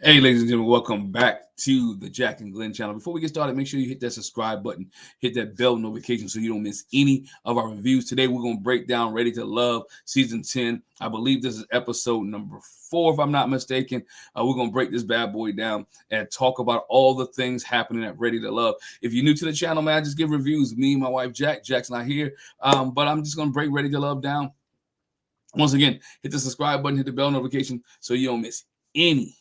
Hey, ladies and gentlemen, welcome back to the Jack and Glenn channel. Before we get started, make sure you hit that subscribe button, hit that bell notification so you don't miss any of our reviews. Today, we're going to break down Ready to Love Season 10. I believe this is episode number 4, if I'm not mistaken. We're going to break this bad boy down and talk about all the things happening at Ready to Love. If you're new to the channel, man, I just give reviews. Me and my wife, Jack's not here, but I'm just going to break Ready to Love down. Once again, hit the subscribe button, hit the bell notification so you don't miss any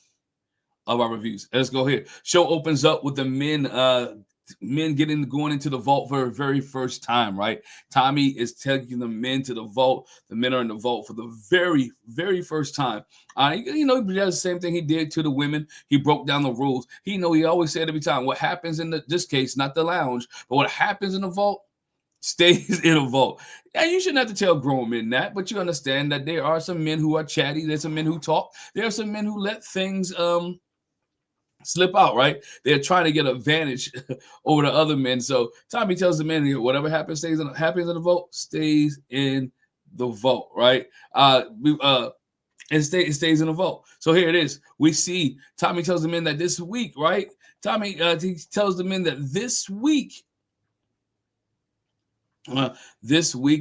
of our reviews. Let's go here. Show opens up with the men going into the vault for the very first time, right? Tommy is taking the men to the vault. The men are in the vault for the very first time. He does the same thing he did to the women. He broke down the rules. He always said every time, what happens in this case, not the lounge, but what happens in the vault stays in a vault. And you shouldn't have to tell grown men that, but you understand that there are some men who are chatty. There's some men who talk. There are some men who let things slip out, right? They're trying to get advantage over the other men. So Tommy tells the men, whatever happens in the vote stays in the vote, right? It stays in the vote. So here it is. We see Tommy tells the men that this week, right? Tommy he tells the men that this week the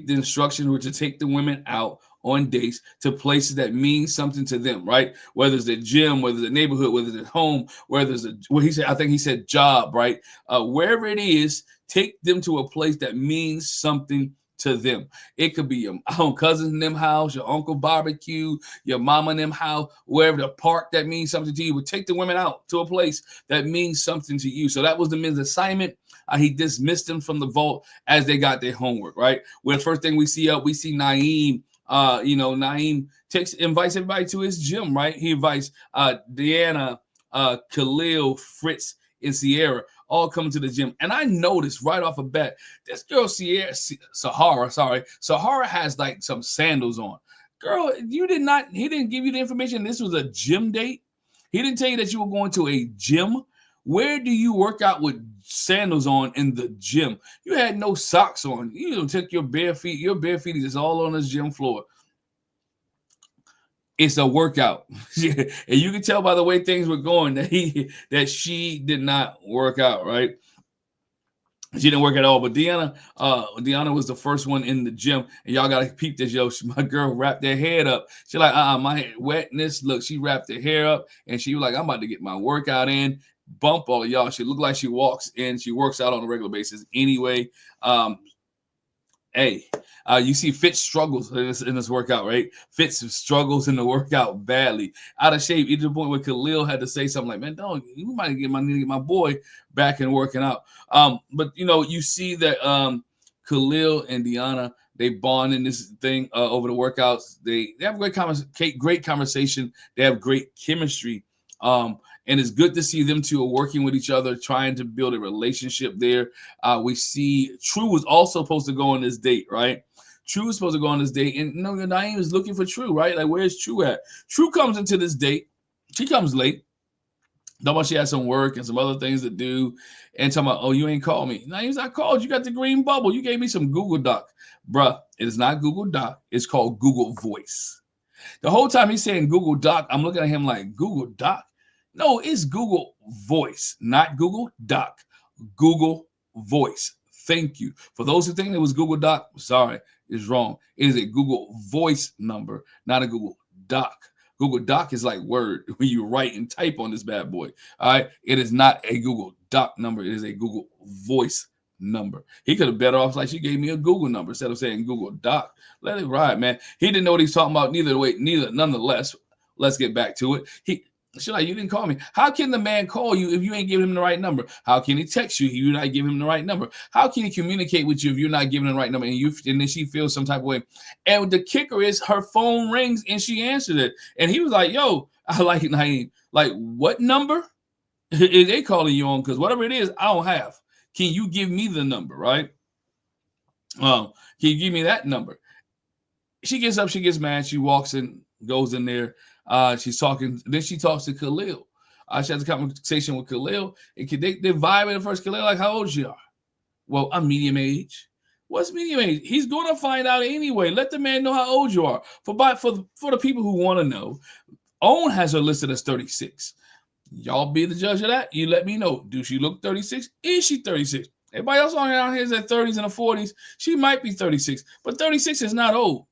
instructions were to take the women out on dates to places that mean something to them, right? Whether it's the gym, whether it's the neighborhood, whether it's at home, whether it's I think he said job, right? Wherever it is, take them to a place that means something to them. It could be your own cousin in them house, your uncle barbecue, your mama in them house, wherever, the park that means something to you. But take the women out to a place that means something to you. So that was the men's assignment. He dismissed them from the vault as they got their homework, right? Well, the first thing we see Naeem. Naeem invites everybody to his gym, right? He invites Deanna, Khalil, Fritz, and Sierra all come to the gym. And I noticed right off the bat, this girl Sahara has like some sandals on. Girl, he didn't give you the information. This was a gym date. He didn't tell you that you were going to a gym. Where do you work out with sandals on in the gym? You had no socks on. You don't take your bare feet. Your bare feet is all on this gym floor. It's a workout. And you can tell by the way things were going that she did not work out, right? She didn't work at all. But Deanna was the first one in the gym. And y'all got to peep this, yo. My girl wrapped her hair up. She like, my hair, wetness. Look, she wrapped her hair up. And she was like, I'm about to get my workout in. Bump all of y'all. She looked like she walks in. She works out on a regular basis anyway. You see Fitz struggles in this workout, right? Fitz struggles in the workout badly, out of shape, even to the point where Khalil had to say something like, man, you might need to get my boy back and working out. But you see that Khalil and Deanna, they bond in this thing over the workouts. They have great conversation. They have great chemistry. And it's good to see them two are working with each other, trying to build a relationship there. We see True was also supposed to go on this date, right? True was supposed to go on this date, and Naeem is looking for True, right? Like, where's True at? True comes into this date. She comes late. Nobody, she has some work and some other things to do, and talking about, oh, you ain't called me. Naeem's not called. You got the green bubble. You gave me some Google Doc. Bruh, it is not Google Doc. It's called Google Voice. The whole time he's saying Google Doc, I'm looking at him like, Google Doc? No, it's Google Voice, not Google Doc. Google Voice. Thank you. For those who think it was Google Doc, sorry, it's wrong. It is a Google Voice number, not a Google Doc. Google Doc is like Word when you write and type on this bad boy. All right. It is not a Google Doc number. It is a Google Voice number. He could have better off like she gave me a Google number instead of saying Google Doc. Let it ride, man. He didn't know what he's talking about. Nonetheless, let's get back to it. She's like, you didn't call me. How can the man call you if you ain't giving him the right number? How can he text you if you're not giving him the right number? How can he communicate with you if you're not giving him the right number? And then she feels some type of way. And the kicker is her phone rings and she answered it. And he was like, yo, I like Naeem. Like, what number is they calling you on? Because whatever it is, I don't have. Can you give me the number, right? Can you give me that number? She gets up, she gets mad, she walks in, goes in there. She's talking. Then she talks to Khalil. She has a conversation with Khalil. And they vibe at first. Khalil, like, how old you are? Well, I'm medium age. What's medium age? He's going to find out anyway. Let the man know how old you are. For the people who want to know, Owen has her listed as 36. Y'all be the judge of that. You let me know. Do she look 36? Is she 36? Everybody else on here is at 30s and the 40s. She might be 36, but 36 is not old.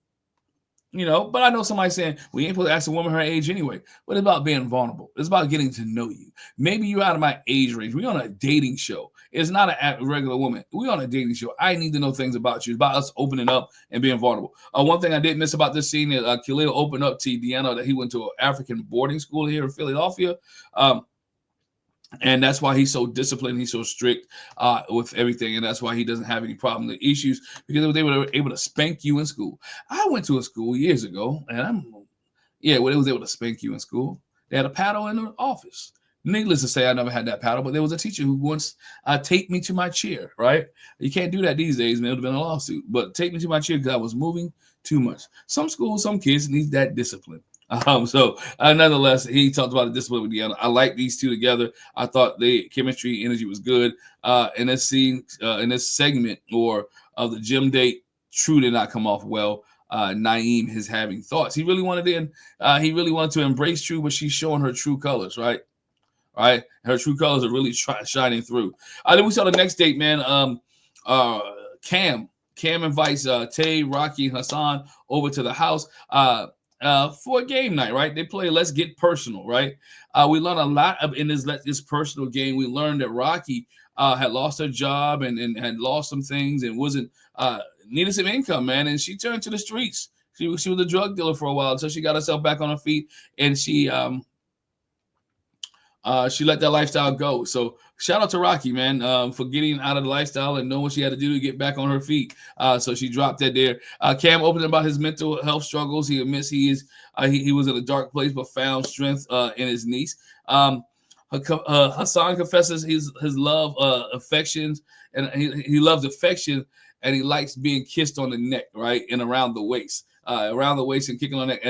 You know, but I know somebody saying we ain't supposed to ask a woman her age anyway. But it's about being vulnerable. It's about getting to know you. Maybe you're out of my age range. We're on a dating show. It's not a regular woman. We're on a dating show. I need to know things about you. It's about us opening up and being vulnerable. One thing I did miss about this scene is Khalil opened up to Deanna that he went to an African boarding school here in Philadelphia. And that's why he's so disciplined. He's so strict with everything. And that's why he doesn't have any problem with issues, because they were able to spank you in school. I went to a school years ago, and they was able to spank you in school. They had a paddle in the office. Needless to say, I never had that paddle, but there was a teacher who once taped me to my chair, right? You can't do that these days, man. It would have been a lawsuit. But taped me to my chair because I was moving too much. Some schools, some kids need that discipline. Nonetheless, he talked about the discipline with Deanna. I like these two together. I thought the chemistry, energy was good. In this scene, in this segment, or of the gym date, True did not come off well. Naeem is having thoughts. He really wanted to embrace True, but she's showing her true colors, right? Right, her true colors are really shining through. Then we saw the next date, man. Cam invites Tay, Rocky, and Hassan over to the house for a game night, right? They play Let's Get Personal, right? We learned a lot in this personal game. We learned that Rocky had lost her job and had lost some things and wasn't needed some income, man. And she turned to the streets. She was a drug dealer for a while until she got herself back on her feet, and she let that lifestyle go. So shout out to Rocky, man, for getting out of the lifestyle and knowing what she had to do to get back on her feet. So she dropped that there. Cam opened about his mental health struggles. He admits he was in a dark place, but found strength in his niece. Hassan confesses his love affections, and he loves affection, and he likes being kissed on the neck, right, and around the waist. Around the waist and kicking on that,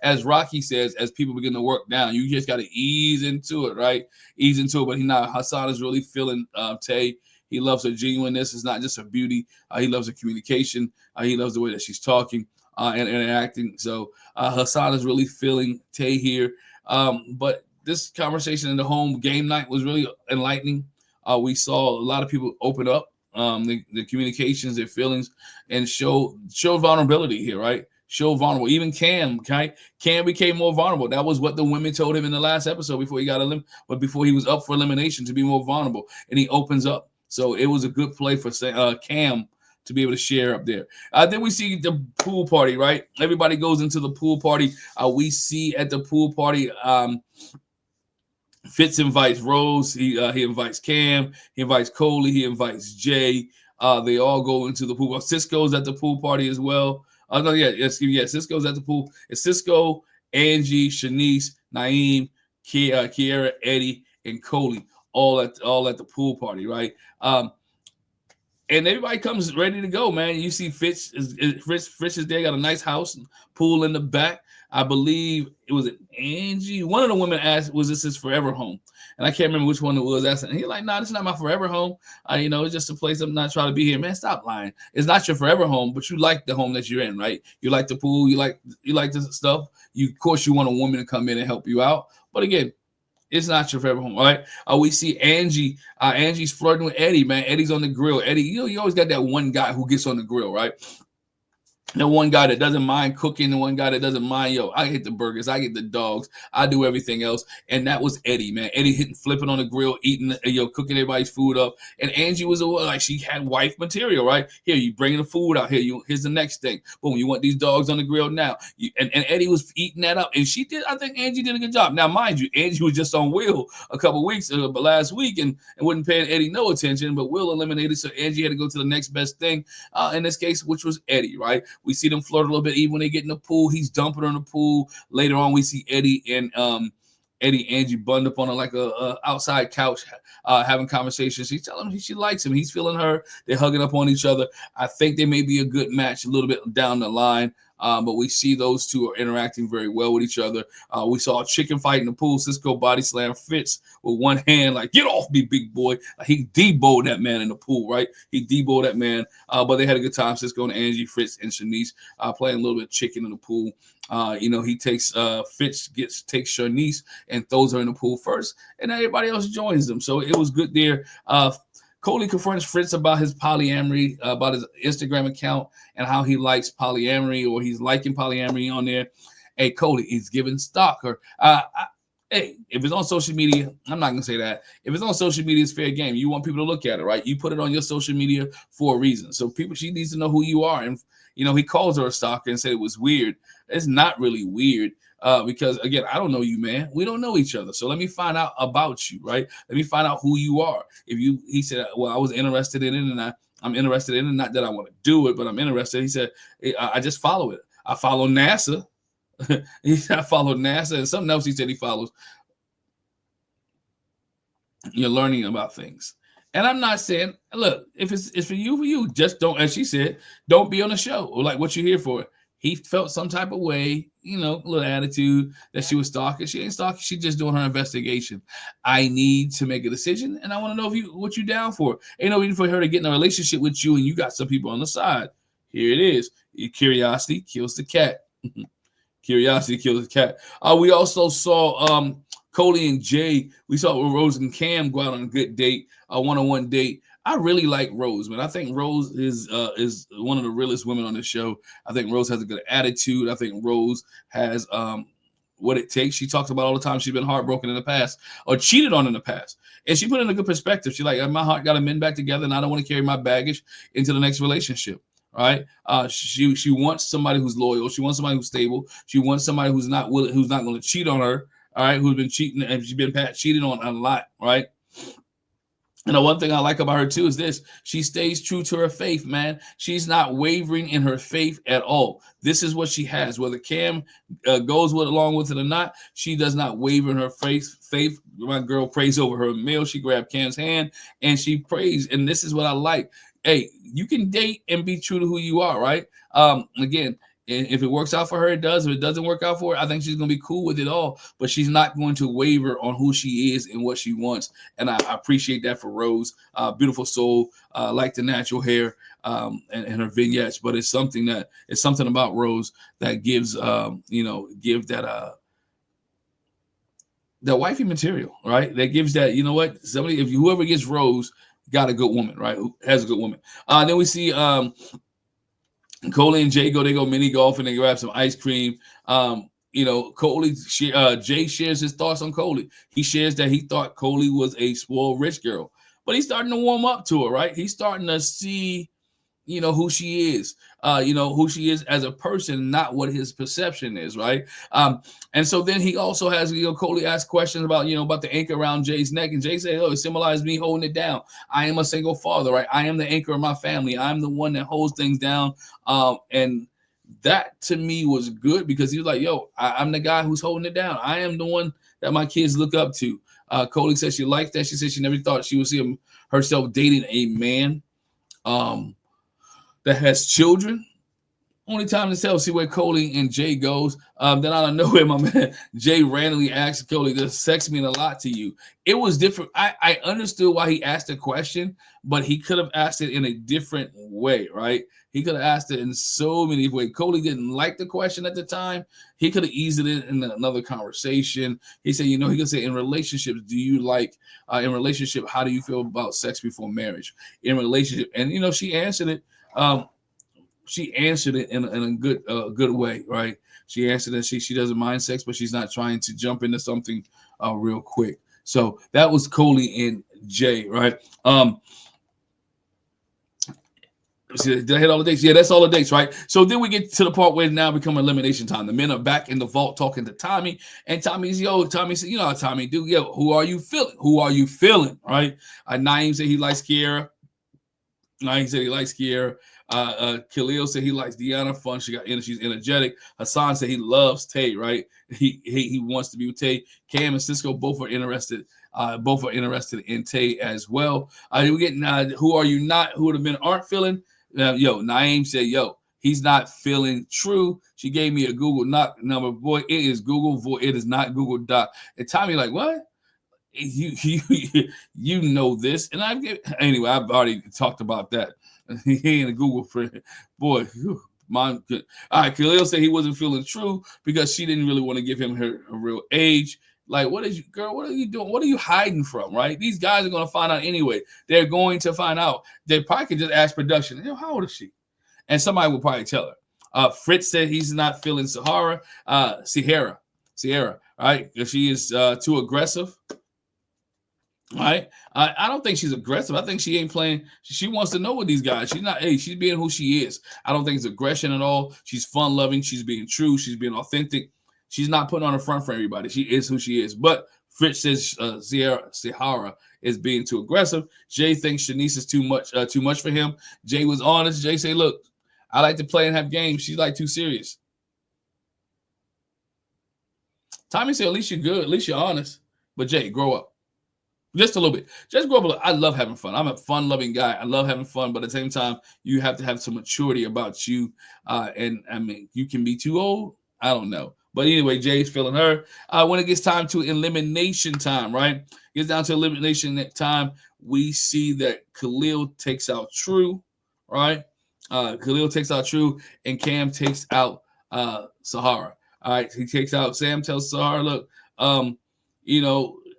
as Rocky says, as people begin to work down, you just got to ease into it, right? Ease into it. But Hassan is really feeling Tay. He loves her genuineness. It's not just her beauty. He loves her communication. He loves the way that she's talking and acting. So Hassan is really feeling Tay here. But this conversation in the home game night was really enlightening. We saw a lot of people open up. The communications, their feelings, and show vulnerability here, right? Show vulnerable. Even Cam, okay? Cam became more vulnerable. That was what the women told him in the last episode before he was up for elimination, to be more vulnerable, and he opens up. So it was a good play for Cam to be able to share up there. Then we see the pool party, right? Everybody goes into the pool party. We see at the pool party, Fitz invites Rose. He invites Cam. He invites Coley. He invites Jay. They all go into the pool. Cisco's at the pool party as well. Cisco's at the pool. It's Cisco, Angie, Shanice, Naeem, Kiera, Eddie, and Coley all at the pool party, right? And everybody comes ready to go, man. You see Fitz is there, got a nice house, pool in the back. I believe it was Angie. One of the women asked, was this his forever home? And I can't remember which one it was. And he's like, nah, this is not my forever home. It's just a place I'm not trying to be here. Man, stop lying. It's not your forever home, but you like the home that you're in, right? You like the pool. You like this stuff. Of course, you want a woman to come in and help you out. But again, it's not your favorite home, right? We see Angie. Angie's flirting with Eddie, man. Eddie's on the grill. Eddie, you always got that one guy who gets on the grill, right? The one guy that doesn't mind cooking, the one guy that doesn't mind, I hit the burgers, I get the dogs, I do everything else. And that was Eddie, man. Eddie flipping on the grill, eating, cooking everybody's food up. And Angie was like, she had wife material, right? Here, you bringing the food out here. Here's the next thing. Boom, you want these dogs on the grill now. And Eddie was eating that up. And I think Angie did a good job. Now, mind you, Angie was just on Will a couple weeks, but last week, and wasn't paying Eddie no attention, but Will eliminated, so Angie had to go to the next best thing in this case, which was Eddie, right? We see them flirt a little bit. Even when they get in the pool, he's dumping her in the pool. Later on, we see Eddie and Angie bundled up on a outside couch, having conversations. She's telling him she likes him. He's feeling her. They're hugging up on each other. I think they may be a good match a little bit down the line. But we see those two are interacting very well with each other. We saw a chicken fight in the pool. Cisco body slam Fitz with one hand, like, get off me, big boy. He deboed that man in the pool, right? He deboed that man. But they had a good time. Cisco and Angie, Fitz, and Shanice playing a little bit of chicken in the pool. He takes Fitz takes Shanice and throws her in the pool first, and everybody else joins them. So it was good there. Coley confronts Fritz about his polyamory, about his Instagram account and how he likes polyamory, or he's liking polyamory on there. Hey, Coley, he's giving stock. Or hey, if it's on social media, I'm not gonna say that. If it's on social media, it's fair game. You want people to look at it, right? You put it on your social media for a reason. So she needs to know who you are. And he calls her a stalker and said it was weird. It's not really weird. Because again, I don't know you, man. We don't know each other. So let me find out about you, right? Let me find out who you are. He said, well, I was interested in it, and I'm interested in it. Not that I want to do it, but I'm interested. He said, I just follow it. I follow NASA. I follow NASA, and something else he said he follows. You're learning about things. And I'm not saying, look, if it's for you, just don't, as she said, don't be on the show, or like what you're here for. He felt some type of way, a little attitude that she was stalking. She ain't stalking. She's just doing her investigation. I need to make a decision, and I want to know what you down for. Ain't no reason for her to get in a relationship with you, and you got some people on the side. Here it is. Curiosity kills the cat. Curiosity kills the cat. We also saw Coley and Jay. We saw Rose and Cam go out on a good date, a one-on-one date. I really like Rose, man. I think Rose is one of the realest women on the show. I think Rose has a good attitude. I think Rose has what it takes. She talks about all the time she's been heartbroken in the past or cheated on in the past. And she put in a good perspective. She's like, my heart got to mend back together, and I don't want to carry my baggage into the next relationship. Right? She wants somebody who's loyal. She wants somebody who's stable. She wants somebody who's not going to cheat on her. All right, who's been cheating, and she's been cheated on a lot. Right? And the one thing I like about her too is this: she stays true to her faith, man. She's not wavering in her faith at all. This is what she has. Whether Cam goes along with it or not, she does not waver in her faith. My girl prays over her meal. She grabbed Cam's hand and she prays. And this is what I like. Hey, you can date and be true to who you are, right? Again, if it works out for her, it does. If it doesn't work out for her, I think she's going to be cool with it all. But she's not going to waver on who she is and what she wants. And I appreciate that for Rose. Beautiful soul, like the natural hair and her vignettes. But it's something about Rose that gives, that wifey material, right? That gives that, whoever gets Rose got a good woman, right? Who has a good woman. Then we see Coley and Jay they go mini golf and they grab some ice cream. Jay shares his thoughts on Coley. He shares that he thought Coley was a spoiled rich girl, but he's starting to warm up to her, right? He's starting to see, who she is, who she is as a person, not what his perception is, right? And so then he also has, Coley asked questions about, about the anchor around Jay's neck, and Jay said, it symbolizes me holding it down. I am a single father, right? I am the anchor of my family. I'm the one that holds things down. And that to me was good because he was like, I'm the guy who's holding it down. I am the one that my kids look up to. Coley said she liked that. She said she never thought she would see herself dating a man that has children. Only time to tell, see where Coley and Jay goes. Then out of nowhere, my man Jay randomly asked Coley, does sex mean a lot to you? It was different. I understood why he asked the question, but he could have asked it in a different way, right? He could have asked it in so many ways. Coley didn't like the question at the time. He could have eased it in another conversation. He said, he could say, in relationships, do you like, in relationship, how do you feel about sex before marriage? In relationship, and she answered it. She answered it in a good way, right? She answered that she doesn't mind sex, but she's not trying to jump into something real quick. So that was Coley and Jay, right? Did I hit all the dates? Yeah, that's all the dates, right? So then we get to the part where it's now become elimination time. The men are back in the vault talking to Tommy, and Tommy said, how Tommy do? Who are you feeling? Who are you feeling, right? Naeem said he likes Kiera. Naeem said he likes Kiera. Khalil said he likes Deanna. Fun. She's energetic. Hassan said he loves Tay, right? He wants to be with Tay. Cam and Cisco both are interested. Both are interested in Tay as well. We get who are you not? Who the men aren't feeling? Naeem said, He's not feeling true. She gave me a Google knock number. Boy, it is Google voice. It is not Google Doc. And Tommy like, what? You know this. And anyway, I've already talked about that. He ain't a Google friend. Boy, mine good. All right, Khalil said he wasn't feeling true because she didn't really want to give him her real age. Like, what is you, girl? What are you doing? What are you hiding from? Right? These guys are going to find out anyway. They're going to find out. They probably could just ask production. How old is she? And somebody will probably tell her. Fritz said he's not feeling Sierra. Right? Because she is too aggressive. Right? I don't think she's aggressive. I think she ain't playing. She wants to know what these guys. She's not. Hey, she's being who she is. I don't think it's aggression at all. She's fun loving. She's being true. She's being authentic. She's not putting on a front for everybody. She is who she is. But Fritz says Sierra is being too aggressive. Jay thinks Shanice is too much for him. Jay was honest. Jay say, look, I like to play and have games. She's like too serious. Tommy said, at least you're good. At least you're honest. But Jay, grow up. Just a little bit. Just grow up a little. I love having fun. I'm a fun-loving guy. I love having fun, but at the same time, you have to have some maturity about you. And I mean, you can be too old. I don't know. But anyway, Jay's feeling her. When it gets time to elimination time, right? Gets down to elimination time, we see that Khalil takes out True, right? Khalil takes out True, and Cam takes out Sahara. All right, he takes out. Sam tells Sahara, look,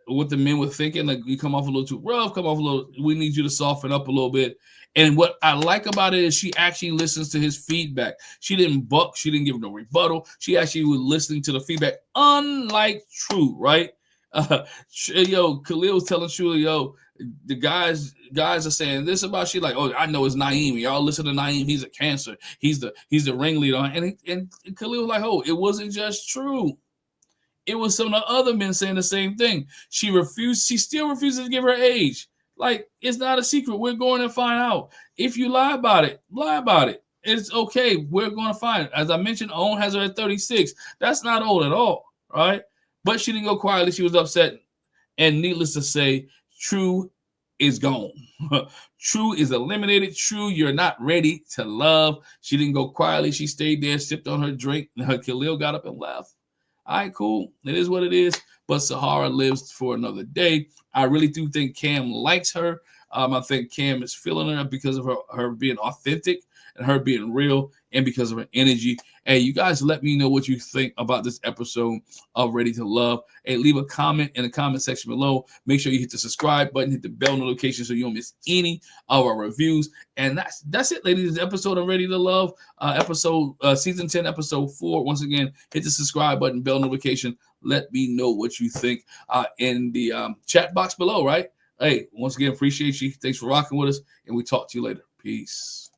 what the men were thinking, like, you come off a little too rough, we need you to soften up a little bit. And what I like about it is she actually listens to his feedback. She didn't buck. She didn't give no rebuttal. She actually was listening to the feedback, unlike True, right? Khalil was telling True, the guys are saying this about she, like, oh, I know it's Naeem. Y'all listen to Naeem. He's a cancer. He's the ringleader. And Khalil was like, oh, it wasn't just True. It was some of the other men saying the same thing. She still refuses to give her age. Like, it's not a secret. We're going to find out. If you lie about it, lie about it. It's okay. We're going to find it. As I mentioned, Owen has her at 36. That's not old at all, right? But she didn't go quietly. She was upset. And needless to say, True is gone. True is eliminated. True, you're not ready to love. She didn't go quietly. She stayed there, sipped on her drink. Khalil got up and left. All right, cool. It is what it is. But Sahara lives for another day. I really do think Cam likes her. I think Cam is feeling her because of her being authentic and her being real, and because of her energy. Hey, you guys, let me know what you think about this episode of Ready to Love. Hey, leave a comment in the comment section below. Make sure you hit the subscribe button, hit the bell notification so you don't miss any of our reviews. And that's it, ladies. This episode of Ready to Love, season 10, episode 4. Once again, hit the subscribe button, bell notification. Let me know what you think in the chat box below, right? Hey, once again, appreciate you. Thanks for rocking with us, and we talk to you later. Peace.